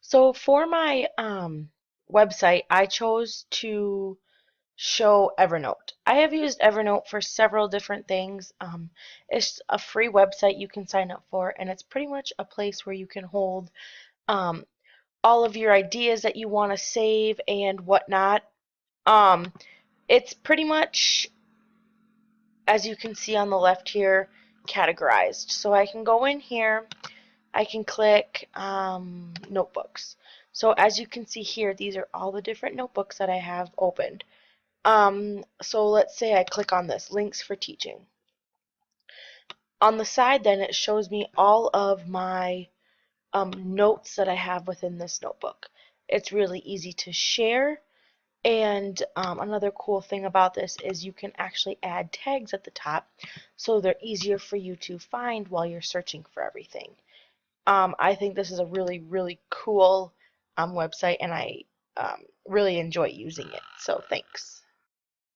So for my website, I chose to show Evernote. I have used Evernote for several different things. It's a free website you can sign up for, and it's pretty much a place where you can hold um, all of your ideas that you want to save and whatnot. Um, it's pretty much, as you can see on the left here, categorized. So I can go in here, I can click notebooks. So as you can see here, these are all the different notebooks that I have opened. So let's say I click on this, links for teaching. On the side then it shows me all of my notes that I have within this notebook. It's really easy to share, and another cool thing about this is you can actually add tags at the top so they're easier for you to find while you're searching for everything. I think this is a really, really cool website, and I really enjoy using it. So thanks.